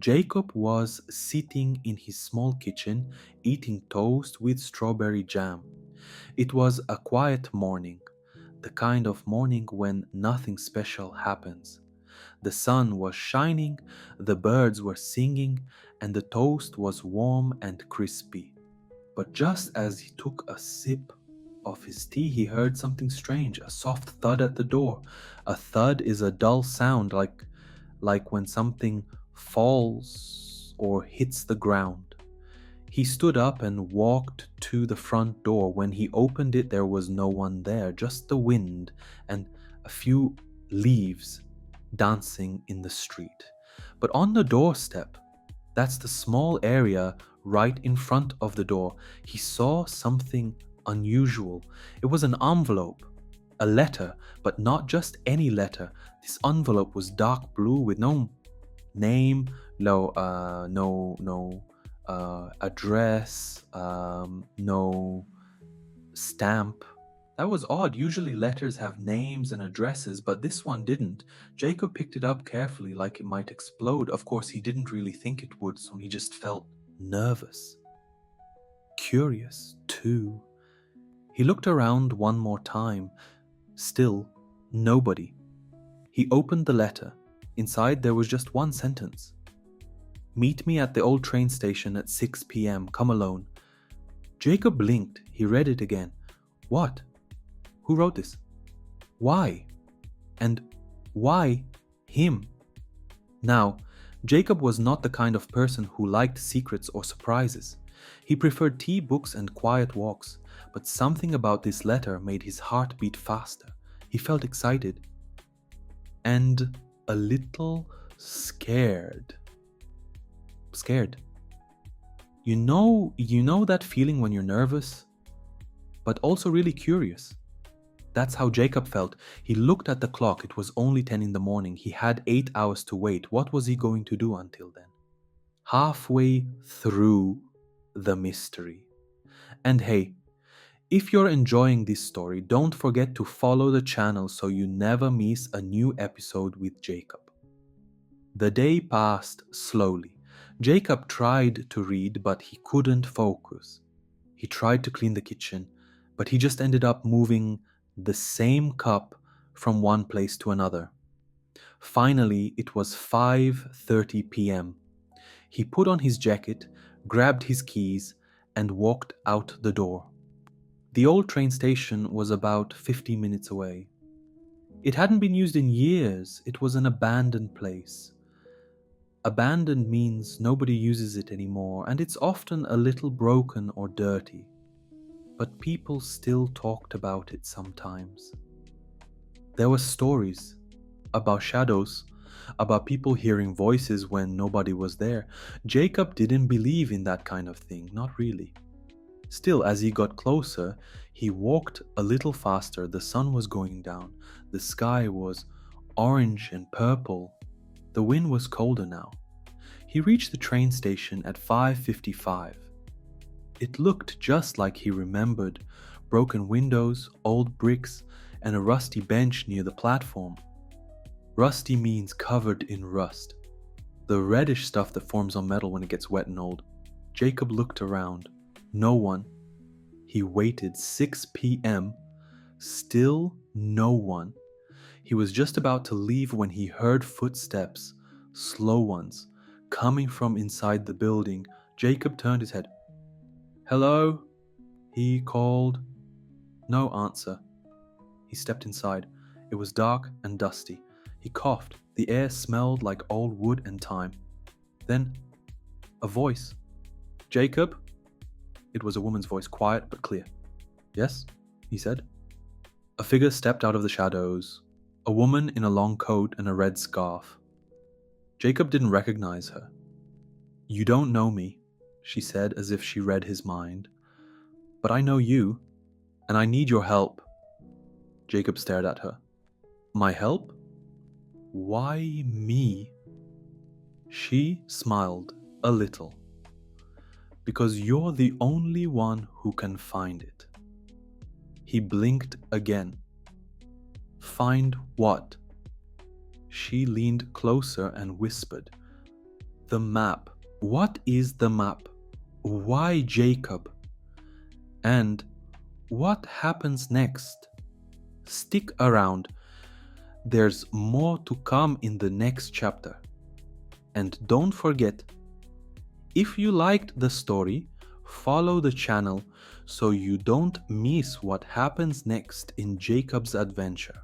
Jacob was sitting in his small kitchen eating toast with strawberry jam. It was a quiet morning, the kind of morning when nothing special happens. The sun was shining, the birds were singing, and the toast was warm and crispy. But just as he took a sip of his tea, he heard something strange, a soft thud at the door. A thud is a dull sound like when something falls or hits the ground. He stood up and walked to the front door. When he opened it, there was no one there, just the wind and a few leaves dancing in the street. But on the doorstep, that's the small area right in front of the door, he saw something unusual. It was an envelope, a letter, but not just any letter. This envelope was dark blue with no name, no address, no stamp. That was odd. Usually letters have names and addresses, but this one didn't. Jacob picked it up carefully, like it might explode. Of course, he didn't really think it would, so he just felt nervous. Curious, too. He looked around one more time. Still, nobody. He opened the letter. Inside, there was just one sentence. Meet me at the old train station at 6 p.m. Come alone. Jacob blinked. He read it again. What? Who wrote this? Why? And why him? Now, Jacob was not the kind of person who liked secrets or surprises. He preferred tea, books, and quiet walks, but something about this letter made his heart beat faster. He felt excited and a little scared. Scared. You know that feeling when you're nervous, but also really curious. That's how Jacob felt. He looked at the clock. It was only 10 in the morning. He had 8 hours to wait. What was he going to do until then? Halfway through the mystery. And hey, if you're enjoying this story, don't forget to follow the channel so you never miss a new episode with Jacob. The day passed slowly. Jacob tried to read, but he couldn't focus. He tried to clean the kitchen, but he just ended up moving the same cup from one place to another. Finally, it was 5:30 p.m. He put on his jacket, grabbed his keys, and walked out the door. The old train station was about 50 minutes away. It hadn't been used in years. It was an abandoned place. Abandoned means nobody uses it anymore, and it's often a little broken or dirty. But people still talked about it sometimes. There were stories about shadows, about people hearing voices when nobody was there. Jacob didn't believe in that kind of thing, not really. Still, as he got closer, he walked a little faster. The sun was going down. The sky was orange and purple. The wind was colder now. He reached the train station at 5:55. It looked just like he remembered. Broken windows, old bricks, and a rusty bench near the platform. Rusty means covered in rust. The reddish stuff that forms on metal when it gets wet and old. Jacob looked around. No one. He waited 6 p.m. Still no one. He was just about to leave when he heard footsteps, slow ones, coming from inside the building. Jacob turned his head. Hello? He called. No answer. He stepped inside. It was dark and dusty. He coughed. The air smelled like old wood and time. Then, a voice. Jacob? It was a woman's voice, quiet but clear. Yes, he said. A figure stepped out of the shadows. A woman in a long coat and a red scarf. Jacob didn't recognize her. You don't know me, she said as if she read his mind. But I know you, and I need your help. Jacob stared at her. My help? Why me? She smiled a little. Because you're the only one who can find it. He blinked again. Find what? She leaned closer and whispered. The map. What is the map? Why Jacob? And what happens next? Stick around. There's more to come in the next chapter. And don't forget, if you liked the story, follow the channel so you don't miss what happens next in Jacob's adventure.